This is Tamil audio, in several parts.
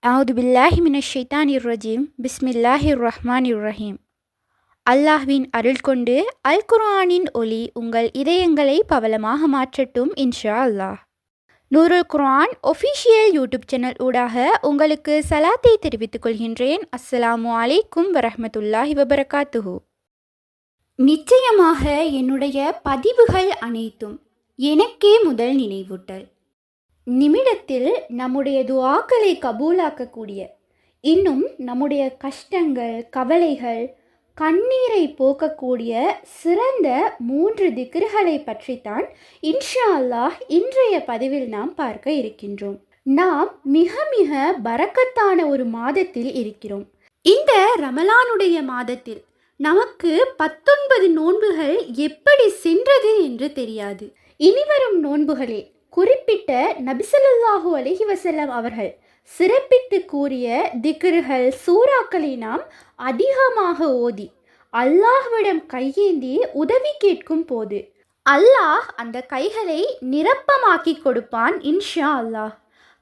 அவுது பில்லாஹி மினஷ் ஷைத்தானிர் ரஜீம் பிஸ்மில்லாஹிர் ரஹ்மானிர் ரஹீம். அல்லாஹ்வின் அருள் கொண்டு அல் குர்ஆனின் ஒளி உங்கள் இதயங்களை பவளமாக மாற்றட்டும் இன்ஷா அல்லாஹ். நூருல் குர்ஆன் ஒஃபிஷியல் யூடியூப் சேனல் ஊடாக உங்களுக்கு சலாத்தை தெரிவித்துக் கொள்கின்றேன். அஸ்ஸலாமு அலைக்கும் வரஹ்மத்துல்லாஹி வபரகாத்துஹு. நிச்சயமாக என்னுடைய பதிவுகள் அனைத்தும் எனக்கே முதல் நினைவூட்டல். நிமிடத்தில் நம்முடைய துஆக்களை கபூலாக்கக்கூடிய, இன்னும் நம்முடைய கஷ்டங்கள், கவலைகள், கண்ணீரை போக்கக்கூடிய சிறந்த 3 திக்ர்களை பற்றித்தான் இன்ஷா அல்லாஹ் இன்றைய பதிவில் நாம் பார்க்க இருக்கின்றோம். நாம் மிக மிக பரக்கத்தான ஒரு மாதத்தில் இருக்கிறோம். இந்த ரமலானுடைய மாதத்தில் நமக்கு 19 நோன்புகள் எப்படி சென்றது என்று தெரியாது. இனிவரும் நோன்புகளில் குறிப்பிட்ட நபிசல்லாஹு அலைஹி வஸல்லம் அவர்கள் சிறப்பித்து கூறிய திக்ர்கள், சூறாக்களை நாம் அதிகமாக ஓதி அல்லாஹ்விடம் கையேந்தி உதவி கேட்கும் போது அல்லாஹ் அந்த கைகளை நிரப்பமாக்கி கொடுப்பான் இன்ஷா அல்லாஹ்.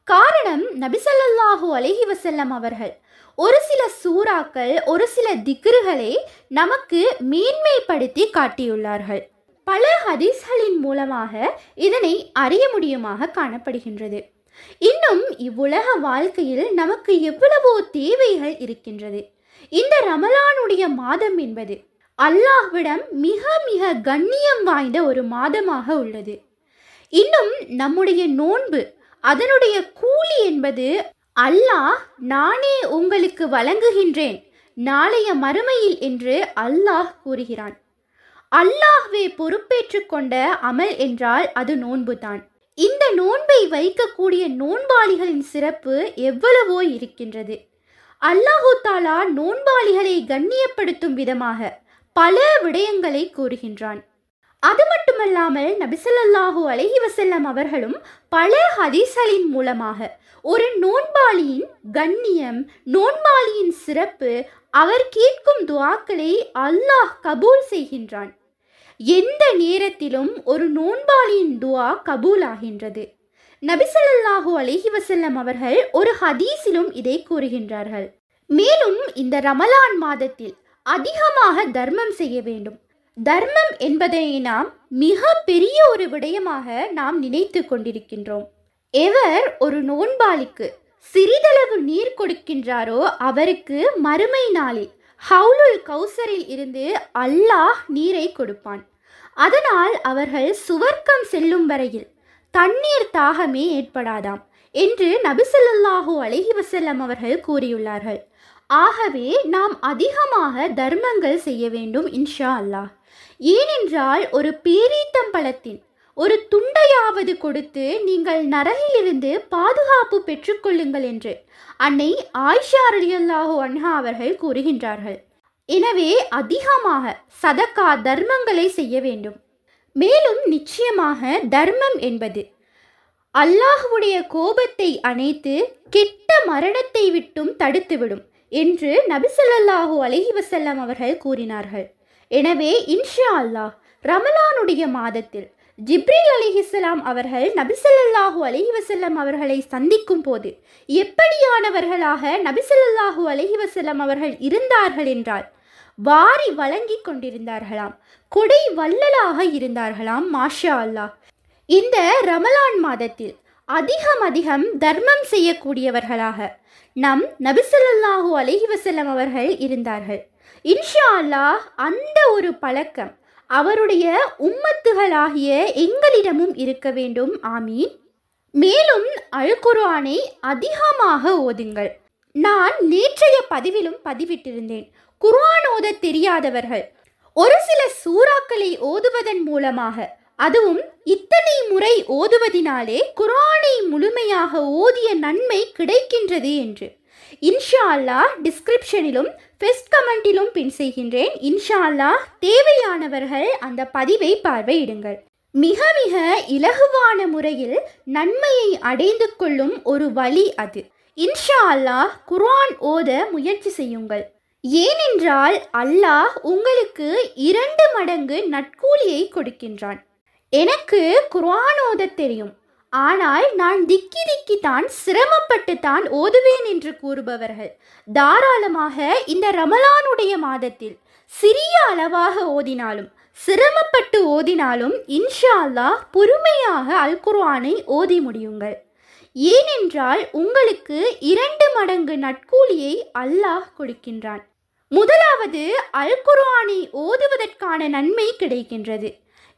காரணம், நபிசல்லாஹு அலைஹி வஸல்லம் அவர்கள் ஒரு சில சூறாக்கள், ஒரு சில திக்ர்களை நமக்கு மேன்மைப்படுத்தி காட்டியுள்ளார்கள். பல ஹதீஸ்களின் மூலமாக இதனை அறிய முடியுமாக காணப்படுகின்றது. இன்னும் இவ்வுலக வாழ்க்கையில் நமக்கு எவ்வளவோ தேவைகள் இருக்கின்றது. இந்த ரமலானுடைய மாதம் என்பது அல்லாஹ்விடம் மிக மிக கண்ணியம் வாய்ந்த ஒரு மாதமாக உள்ளது. இன்னும் நம்முடைய நோன்பு, அதனுடைய கூலி என்பது அல்லாஹ் நானே உங்களுக்கு வழங்குகின்றேன் நாளைய மறுமையில் என்று அல்லாஹ் கூறுகிறான். அல்லாஹ்வே பொறுப்பேற்று கொண்ட அமல் என்றால் அது நோன்புதான். இந்த நோன்பை வைக்கக்கூடிய நோன்பாளிகளின் சிறப்பு எவ்வளவோ இருக்கின்றது. அல்லாஹு தாலா நோன்பாளிகளை கண்ணியப்படுத்தும் விதமாக பல விடயங்களை கூறுகின்றான். அது மட்டுமல்லாமல் நபிசல்லாஹு அலைஹி வஸல்லம் அவர்களும் பல ஹதீஸ்களின் மூலமாக ஒரு நோன்பாளியின் கண்ணியம், நோன்பாளியின் சிறப்பு, அவர் கேட்கும் துஆக்களை அல்லாஹ் கபூல் செய்கின்றான். எந்த நேரத்திலும் ஒரு நோன்பாளியின் துஆ கபூல் ஆகின்றது. நபிசல்லாஹு அலைஹி வஸல்லம் அவர்கள் ஒரு ஹதீஸிலும் இதை கூறுகின்றார்கள். மேலும் இந்த ரமலான் மாதத்தில் அதிகமாக தர்மம் செய்ய வேண்டும். தர்மம் என்பதை நாம் மிக பெரிய ஒரு விடயமாக நாம் நினைத்து கொண்டிருக்கின்றோம். எவர் ஒரு நோன்பாளிக்கு சிறிதளவு நீர் கொடுக்கின்றாரோ அவருக்கு மறுமை நாளில் ஹவுலுல் கௌசரில் இருந்து அல்லாஹ் நீரை கொடுப்பான். அதனால் அவர்கள் சுவர்க்கம் செல்லும் வரையில் தண்ணீர் தாகமே ஏற்படாதாம் என்று நபிசல்லாஹு அலைஹி வஸல்லம் அவர்கள் கூறியுள்ளார்கள். ஆகவே நாம் அதிகமாக தர்மங்கள் செய்ய வேண்டும் இன்ஷா அல்லாஹ். ஏனென்றால் ஒரு பேரீத்தம்பழத்தின் ஒரு துண்டையாவது கொடுத்து நீங்கள் நரகிலிருந்து பாதுகாப்பு பெற்றுக்கொள்ளுங்கள் என்று அன்னை ஆயிஷா ரலியல்லாஹு அன்ஹா அவர்கள் கூறுகின்றார்கள். எனவே அதிகமாக சதக்கா, தர்மங்களை செய்ய வேண்டும். மேலும் நிச்சயமாக தர்மம் என்பது அல்லாஹ்வுடைய கோபத்தை அணைத்து கெட்ட மரணத்தை விட்டும் தடுத்துவிடும் என்று நபிசல்லாஹு அலைஹி வஸல்லம் அவர்கள் கூறினார்கள். எனவே இன்ஷா அல்லாஹ் ரமலானுடைய மாதத்தில் ஜிப்ரீல் அலைஹிஸ்ஸலாம் அவர்கள் நபிசல்லாஹு அலைஹி வஸல்லம் அவர்களை சந்திக்கும் போது எப்படியானவர்களாக நபிசல்லாஹு அலைஹி வஸல்லம் அவர்கள் இருந்தார்கள் என்றால் வாரி வழங்கி கொண்டிருந்தார்களாம், கொடை வள்ளலாக இருந்தார்களாம். மாஷா அல்லாஹ். இந்த ரமலான் மாதத்தில் அதிகம் தர்மம் செய்யக்கூடியவர்களாக நம் நபிசல்லாஹு அலைஹி வஸல்லம் அவர்கள் இருந்தார்கள். இன்ஷா அல்லாஹ் அந்த ஒரு பழக்கம் அவருடைய உம்மத்துகளாகிய எங்களிடமும் இருக்க வேண்டும். ஆமீன். மேலும் அல் குர்ஆனை அதிகமாக ஓதுங்கள். நான் நேற்றைய பதிவிலும் பதிவிட்டிருந்தேன். குர்ஆன் ஓத தெரியாதவர்கள் ஒரு சில சூறாக்களை ஓதுவதன் மூலமாக, அதுவும் இத்தனை முறை ஓதுவதினாலே குர்ஆனை முழுமையாக ஓதிய நன்மை கிடைக்கின்றது என்று இன்ஷா அல்லாஹ் டிஸ்கிரிப்ஷனிலும் ஃபர்ஸ்ட் கமெண்டிலும் பின் செய்கின்றேன். இன்ஷா அல்லாஹ் தேவையானவர்கள் அந்த பதிவை பார்வையிடுங்கள். மிக மிக இலகுவான முறையில் நன்மையை அடைந்து கொள்ளும் ஒரு வழி அது. இன்ஷா அல்லாஹ் குர்ஆன் ஓத முயற்சி செய்யுங்கள். ஏனென்றால் அல்லாஹ் உங்களுக்கு 2 மடங்கு நற்கூலியை கொடுக்கின்றான். எனக்கு குர்ஆன் ஓத தெரியும், ஆனால் நான் திக்கி திக்கித்தான் சிரமப்பட்டுத்தான் ஓதுவேன் என்று கூறுபவர்கள் தாராளமாக இந்த ரமலானுடைய மாதத்தில் சிறிய அளவாக ஓதினாலும் சிரமப்பட்டு ஓதினாலும் இன்ஷா அல்லாஹ் பொறுமையாக அல் குர்ஆனை ஓதி முடியுங்கள். ஏனென்றால் உங்களுக்கு 2 மடங்கு நட்கூலியை அல்லாஹ் கொடுக்கின்றான். முதலாவது, அல் குர்ஆனை ஓதுவதற்கான நன்மை கிடைக்கின்றது.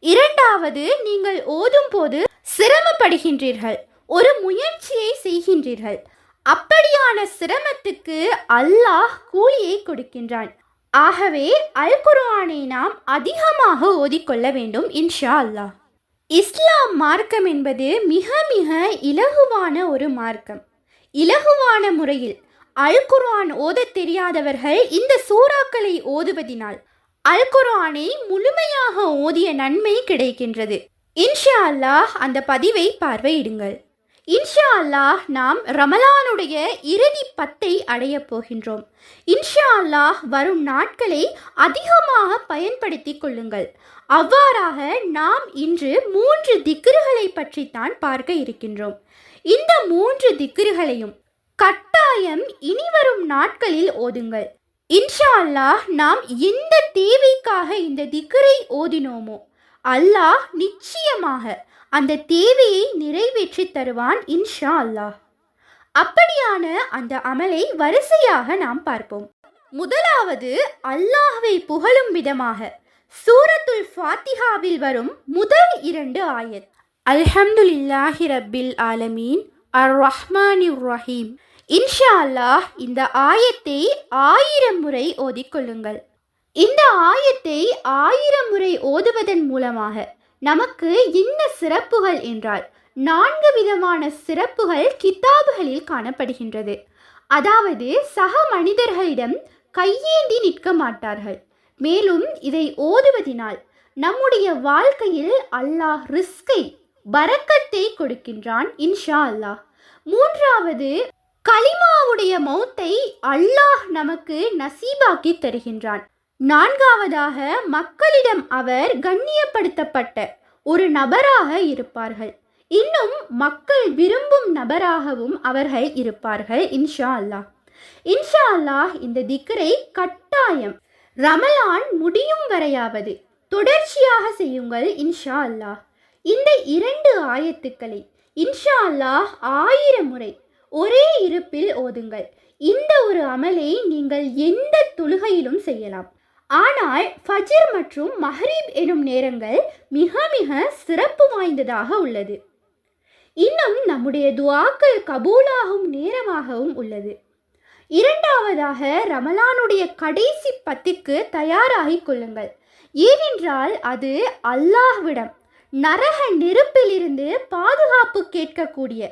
இரண்டாவது, நீங்கள் ஓதும் போது சிரமப்படுகின்றீர்கள், ஒரு முயற்சியை செய்கின்றீர்கள். அப்படியான சிரமத்துக்கு அல்லாஹ் கூலியை கொடுக்கின்றான். ஆகவே அல் குர்ஆனை நாம் அதிகமாக ஓதிக்கொள்ள வேண்டும் இன்ஷா அல்லாஹ். இஸ்லாம் மார்க்கம் என்பது மிக மிக இலகுவான ஒரு மார்க்கம். இலகுவான முறையில் அல் குர்ஆன் ஓதத் தெரியாதவர்கள் இந்த சூறாக்களை ஓதுவதினால் அல் குர்ஆனை முழுமையாக ஓதிய நன்மை கிடைக்கின்றது. இன்ஷா அல்லாஹ் அந்த பதிவை பார்வையிடுங்கள். இன்ஷா அல்லாஹ் நாம் ரமலானுடைய இறுதி 10ஐ அடைய போகின்றோம். இன்ஷா அல்லாஹ் வரும் நாட்களை அதிகமாக பயன்படுத்தி கொள்ளுங்கள். அவ்வாறாக நாம் இன்று 3 திக்ருகளை பற்றித்தான் பார்க்க இருக்கின்றோம். இந்த 3 திக்ருகளையும் கட்டாயம் இனிவரும் நாட்களில் ஓதுங்கள். இன்ஷா அல்லாஹ் நாம் எந்த தேவைக்காக இந்த திக்ரை ஓதினோமோ அல்லாஹ் நிச்சயமாக அந்த தேவையை நிறைவேற்றி தருவான் இன்ஷா அல்லாஹ். அப்படியான அந்த அமலை வரிசையாக நாம் பார்ப்போம். முதலாவது, அல்லாஹ்வை புகழும் விதமாக சூரத்துல் ஃபாத்திஹாவில் வரும் முதல் 2 ஆயத், அல்ஹம்துலில்லாஹி ரப்பில் ஆலமீன் அர் ரஹ்மானிர் ரஹீம். இன்ஷா அல்லாஹ் இந்த ஆயத்தை 1000 முறை ஓதிக்கொள்ளுங்கள். இந்த ஆயத்தை 1000 முறை ஓதுவதன் மூலமாக நமக்கு என்ன சிறப்புகள் என்றால் 4 விதமான சிறப்புகள் கிதாபுகளில் காணப்படுகின்றது. அதாவது சக மனிதர்களிடம் கையேந்தி நிற்க மாட்டார்கள். மேலும் இதை ஓதுவதினால் நம்முடைய வாழ்க்கையில் அல்லாஹ் ரிஸ்கை பரக்கத்தை கொடுக்கின்றான் இன்ஷா அல்லாஹ். மூன்றாவது, கலிமாவுடைய மௌத்தை அல்லாஹ் நமக்கு நசீபாக்கி தருகின்றான். நான்காவதாக, மக்களிடம் அவர் கண்ணியப்படுத்தப்பட்ட ஒரு நபராக இருப்பார்கள். இன்னும் மக்கள் விரும்பும் நபராகவும் அவர்கள் இருப்பார்கள் இன்ஷா அல்லாஹ். இன்ஷா அல்லாஹ் இந்த திக்ரை கட்டாயம் ரமலான் முடியும் வரையாவது தொடர்ச்சியாக செய்யுங்கள் இன்ஷா அல்லாஹ். இந்த 2 ஆயத்துக்களை இன்ஷா அல்லாஹ் 1000 முறை ஒரே இருப்பில் ஓதுங்கள். இந்த ஒரு அமலை நீங்கள் எந்த தொழுகையிலும் செய்யலாம். ஆனால் ஃபஜ்ர் மற்றும் மஹ்ரிப் எனும் நேரங்கள் மிக மிக சிறப்பு வாய்ந்ததாக உள்ளது. இன்னும் நம்முடைய துஆக்கள் கபூலாகும் நேரமாகவும் உள்ளது. இரண்டாவதாக, ரமலானுடைய கடைசி 10க்கு தயாராகிக் கொள்ளுங்கள். ஏனென்றால் அது அல்லாஹ்விடம் நரக நெருப்பிலிருந்து பாதுகாப்பு கேட்கக்கூடிய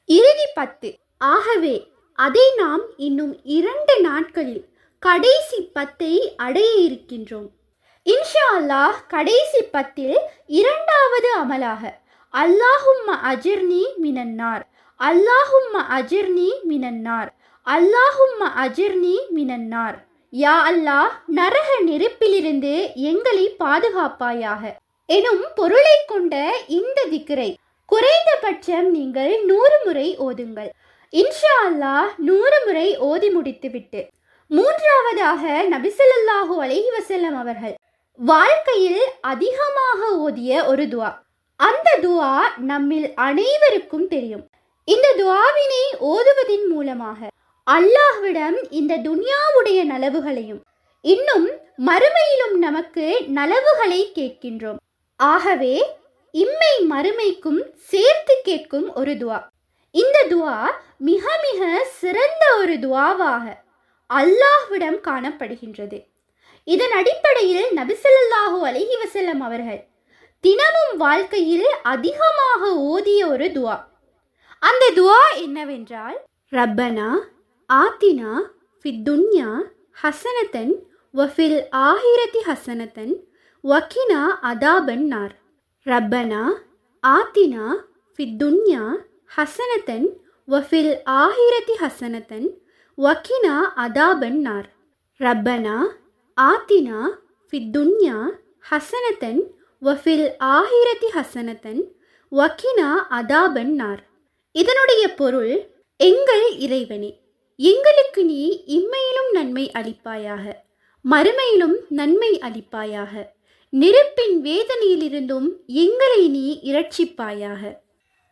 இறுதி 10. ஆகவே அதை நாம் இன்னும் 2 நாட்களில் கடைசி 10ஐ அடைய இருக்கின்றோம். இன்ஷா அல்லாஹ் கடைசி 10இல் 2வது அமலாக அல்லாஹும்ம அஜிர்னி மினன்னார், அல்லாஹும்ம அஜிர்னி மினன்னார், அல்லாஹும்ம அஜிர்னி மினன்னார், யா அல்லாஹ் நரக நெருப்பிலிருந்து எங்களை பாதுகாப்பாயாக எனும் பொருளை கொண்ட இந்த திக்ரை குறைந்தபட்சம் நீங்கள் 100 முறை ஓதுங்கள். இன்ஷா அல்லாஹ் 100 முறை ஓதி முடித்துவிட்டு மூன்றாவதாக நபி ஸல்லல்லாஹு அலைஹி வஸல்லம் அவர்கள் வாழ்க்கையில் அதிகமாக ஓதிய ஒரு துஆ. அந்த துஆ நம்மில் அனைவருக்கும் தெரியும். இந்த துஆவினை ஓதுவதின் மூலமாக அல்லாஹ்விடம் இந்த துன்யாவுடைய நலவுகளையும் இன்னும் மறுமையிலும் நமக்கு நலவுகளை கேட்கின்றோம். ஆகவே இம்மை மறுமைக்கும் சேர்த்து கேட்கும் ஒரு துஆ. இந்த துஆ மிக மிக சிறந்த ஒரு துஆவாக அல்லாஹ்விடம் காணப்படுகின்றது. இதன் அடிப்படையில் நபி ஸல்லல்லாஹு அலைஹி வஸல்லம் அவர்கள் தினமும் வாழ்க்கையில் அதிகமாக ஓதிய ஒரு துஆ. அந்த துஆ என்னவென்றால், ரப்பனா ஆத்தினா ஃபித் துன்யா ஹஸனத்தன் வஃபில் ஆஹிரதி ஹஸனத்தன் வகினா அதாபன் நார். ரப்பனா ஆத்தினா ஃபித் துன்யா ஹஸனத்தன் வஃபில் ஆஹிரதி ஹஸனத்தன் வகினா அதாபன் நார். ரப்பனா ஆத்தினா ஃபித் துன்யா ஹஸனத்தன் வஃபில் ஆஹிரதி ஹஸனத்தன் வக்கினா அதாபன் நார். இதனுடைய பொருள், எங்கள் இறைவனே, எங்களுக்கு நீ இம்மையிலும் நன்மை அளிப்பாயாக, மறுமையிலும் நன்மை அளிப்பாயாக, நெருப்பின் வேதனையிலிருந்தும் எங்களை நீ இரட்சிப்பாயாக.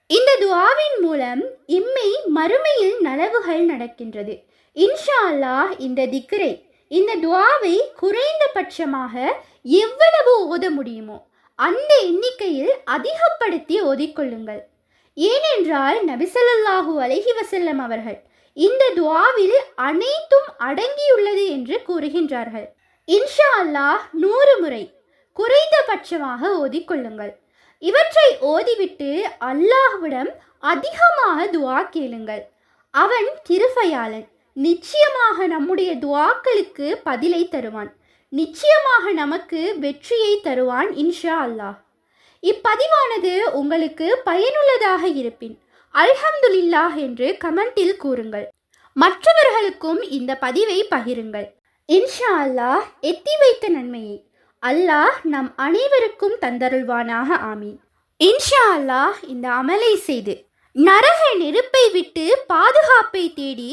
இந்த துஆவின் மூலம் இம்மை மறுமையில் நலவுகள் நடக்கின்றது. இன்ஷா அல்லாஹ் இந்த திக்ரை, இந்த துஆவை குறைந்தபட்சமாக எவ்வளவு ஓத முடியுமோ அந்த எண்ணிக்கையில் அதிகப்படுத்தி ஓதிக்கொள்ளுங்கள். ஏனென்றால் நபி ஸல்லல்லாஹு அலைஹி வஸல்லம் அவர்கள் இந்த துஆவில் அனைத்தும் அடங்கியுள்ளது என்று கூறுகின்றார்கள். இன்ஷா அல்லாஹ் 100 முறை குறைந்தபட்சமாக ஓதிக்கொள்ளுங்கள். இவற்றை ஓதிவிட்டு அல்லாஹ்விடம் அதிகமாக துஆ கேளுங்கள். அவன் கிருபையாளன். நிச்சயமாக நம்முடைய துஆக்களுக்கு பதிலை தருவான். நிச்சயமாக நமக்கு வெற்றியை தருவான் இன்ஷா அல்லாஹ். இப்பதிவானது உங்களுக்கு பயனுள்ளதாக இருப்பின் அல்ஹம்துலில்லாஹ் என்று கமெண்டில் கூறுங்கள். மற்றவர்களுக்கும் இந்த பதிவை பகிருங்கள். இன்ஷா அல்லாஹ் எத்தி வைத்த நன்மையை அல்லாஹ் நம் அனைவருக்கும் தந்தருள்வானாக. ஆமீன். இன்ஷா அல்லாஹ் இந்த அமலை செய்து நரக நெருப்பை விட்டு பாதுகாப்பை தேடி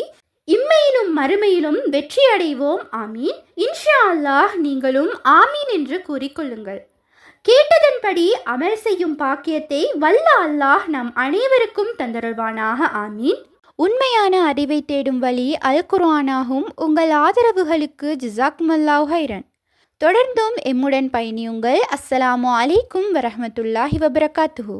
இம்மையிலும் மறுமையிலும் வெற்றி அடைவோம். ஆமீன். இன்ஷா அல்லாஹ் நீங்களும் ஆமீன் என்று கூறிக்கொள்ளுங்கள். கேட்டதன்படி அமல் செய்யும் பாக்கியத்தை வல்ல அல்லாஹ் நம் அனைவருக்கும் தந்தருள்வானாக. ஆமீன். உண்மையான அறிவை தேடும் வழி அல் குர்ஆனாகும். உங்கள் ஆதரவுகளுக்கு ஜஸாக்குமுல்லாஹு ஹைரன். தொடர்ந்தும் எம்முடன் பயணியுங்கள். அஸ்ஸலாமு அலைக்கும் வரஹ்மத்துல்லாஹி வபரகாத்துஹு.